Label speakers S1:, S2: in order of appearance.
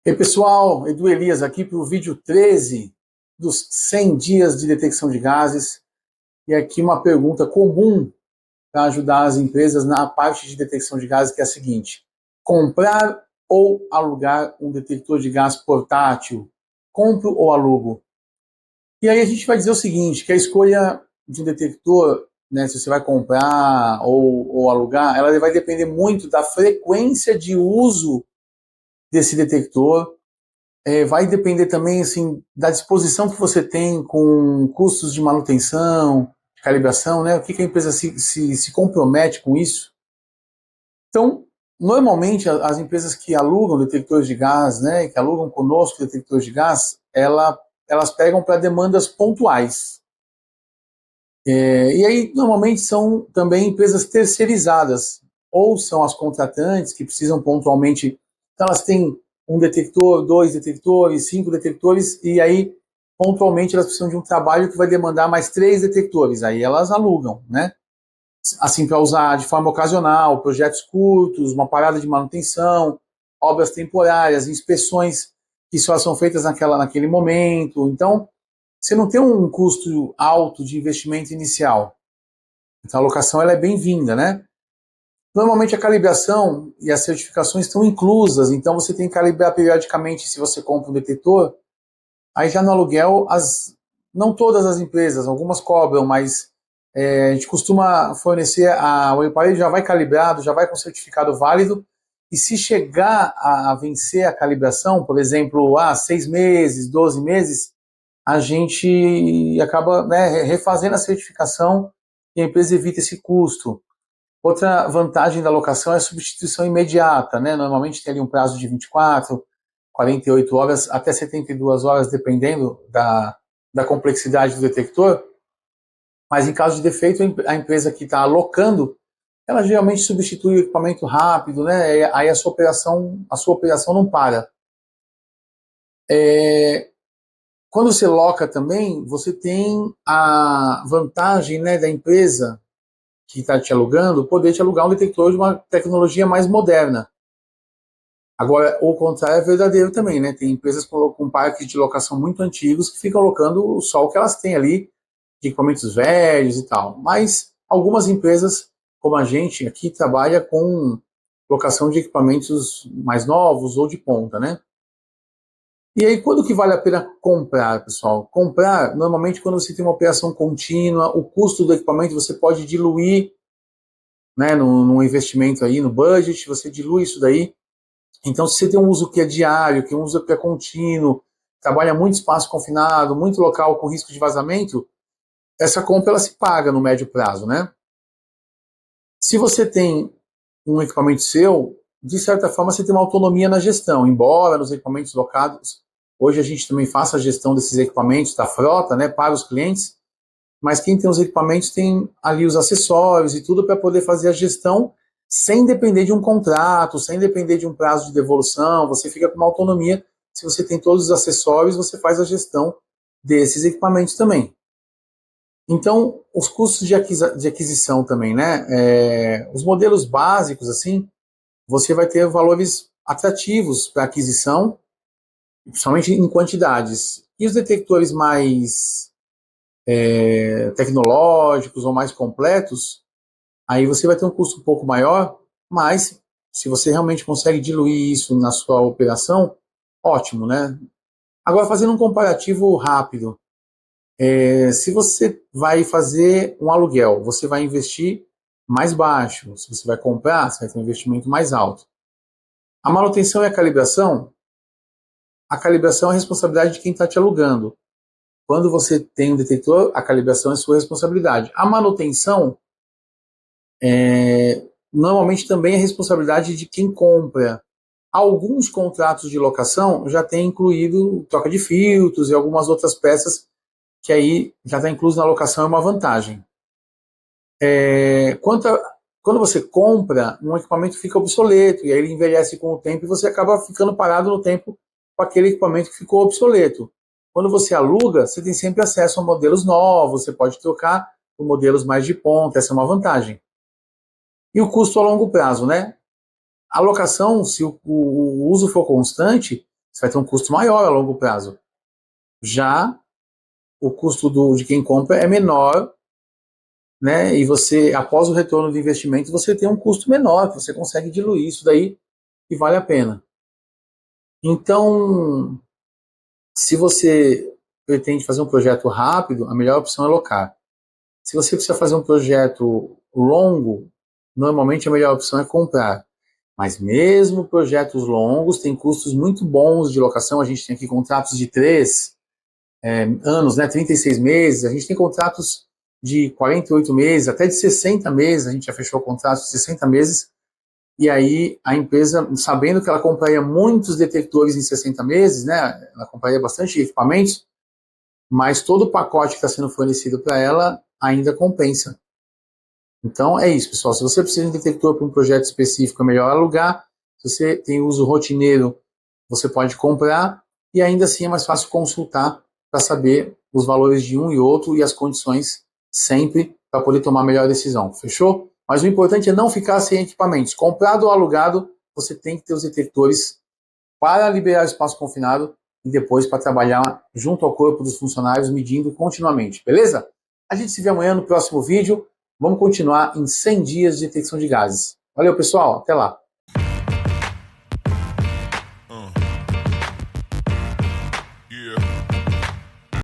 S1: E aí, pessoal, Edu Elias aqui para o vídeo 13 dos 100 dias de detecção de gases. E aqui uma pergunta comum para ajudar as empresas na parte de detecção de gases, que é a seguinte: comprar ou alugar um detector de gás portátil? Compro ou alugo? E aí a gente vai dizer o seguinte, que a escolha de um detector, né, se você vai comprar ou alugar, ela vai depender muito da frequência de uso desse detector. Vai depender também assim, da disposição que você tem com custos de manutenção, de calibração, né? O que a empresa se compromete com isso. Então, normalmente, as empresas que alugam detectores de gás, né, que alugam conosco detectores de gás, elas pegam para demandas pontuais. E aí, normalmente, são também empresas terceirizadas, ou são as contratantes que precisam pontualmente. Então, elas têm um detector, dois detectores, cinco detectores, e aí, pontualmente, elas precisam de um trabalho que vai demandar mais três detectores. Aí elas alugam, né? Assim, para usar de forma ocasional, projetos curtos, uma parada de manutenção, obras temporárias, inspeções que só são feitas naquele momento. Então, você não tem um custo alto de investimento inicial. Então a locação ela é bem-vinda, né? Normalmente a calibração e as certificações estão inclusas, então você tem que calibrar periodicamente se você compra um detector. Aí já no aluguel, não todas as empresas, algumas cobram, mas a gente costuma fornecer, o aparelho já vai calibrado, já vai com certificado válido, e se chegar a vencer a calibração, por exemplo, 6 meses, 12 meses, a gente acaba, né, refazendo a certificação e a empresa evita esse custo. Outra vantagem da locação é a substituição imediata, né? Normalmente tem ali um prazo de 24, 48 horas, até 72 horas, dependendo da complexidade do detector. Mas em caso de defeito, a empresa que está alocando, ela geralmente substitui o equipamento rápido, né? Aí a sua operação não para. Quando você loca também, você tem a vantagem, né, da empresa que está te alugando poder te alugar um detector de uma tecnologia mais moderna. Agora, o contrário é verdadeiro também, né? Tem empresas com parques de locação muito antigos que ficam alocando só o que elas têm ali, de equipamentos velhos e tal. Mas algumas empresas, como a gente aqui, trabalha com locação de equipamentos mais novos ou de ponta, né? E aí, quando que vale a pena comprar, pessoal? Comprar, normalmente, quando você tem uma operação contínua, o custo do equipamento você pode diluir, né, num investimento aí, no budget, você dilui isso daí. Então, se você tem um uso que é diário, que é um uso que é contínuo, trabalha muito espaço confinado, muito local com risco de vazamento, essa compra ela se paga no médio prazo, né? Se você tem um equipamento seu, de certa forma você tem uma autonomia na gestão, embora nos equipamentos locados, hoje a gente também faça a gestão desses equipamentos da frota, né, para os clientes, mas quem tem os equipamentos tem ali os acessórios e tudo para poder fazer a gestão sem depender de um contrato, sem depender de um prazo de devolução, você fica com uma autonomia. Se você tem todos os acessórios, você faz a gestão desses equipamentos também. Então, os custos de aquisição também, né? Os modelos básicos, assim, você vai ter valores atrativos para aquisição, principalmente em quantidades. E os detectores mais tecnológicos ou mais completos, aí você vai ter um custo um pouco maior, mas se você realmente consegue diluir isso na sua operação, ótimo, né? Agora, fazendo um comparativo rápido, se você vai fazer um aluguel, você vai investir mais baixo. Se você vai comprar, você vai ter um investimento mais alto. A manutenção e a calibração é a responsabilidade de quem está te alugando. Quando você tem um detector, a calibração é sua responsabilidade. A manutenção, normalmente também é responsabilidade de quem compra. Alguns contratos de locação já têm incluído troca de filtros e algumas outras peças que aí já está incluso na locação, é uma vantagem. Quando você compra, um equipamento fica obsoleto e aí ele envelhece com o tempo e você acaba ficando parado no tempo com aquele equipamento que ficou obsoleto. Quando você aluga, você tem sempre acesso a modelos novos, você pode trocar por modelos mais de ponta, essa é uma vantagem. E o custo a longo prazo, né? A locação, se o uso for constante, você vai ter um custo maior a longo prazo. Já o custo de quem compra é menor, né? E você, após o retorno do investimento, você tem um custo menor, você consegue diluir isso daí e vale a pena. Então, se você pretende fazer um projeto rápido, a melhor opção é locar. Se você precisa fazer um projeto longo, normalmente a melhor opção é comprar. Mas mesmo projetos longos têm custos muito bons de locação. A gente tem aqui contratos de 3 anos, né, 36 meses. A gente tem contratos de 48 meses, até de 60 meses. A gente já fechou contratos de 60 meses. E aí a empresa, sabendo que ela compraria muitos detectores em 60 meses, né, ela compraria bastante equipamentos, mas todo o pacote que está sendo fornecido para ela ainda compensa. Então é isso, pessoal. Se você precisa de um detector para um projeto específico, é melhor alugar. Se você tem uso rotineiro, você pode comprar. E ainda assim é mais fácil consultar para saber os valores de um e outro e as condições sempre para poder tomar a melhor decisão. Fechou? Mas o importante é não ficar sem equipamentos. Comprado ou alugado, você tem que ter os detectores para liberar o espaço confinado e depois para trabalhar junto ao corpo dos funcionários, medindo continuamente. Beleza? A gente se vê amanhã no próximo vídeo. Vamos continuar em 100 dias de detecção de gases. Valeu, pessoal. Até lá.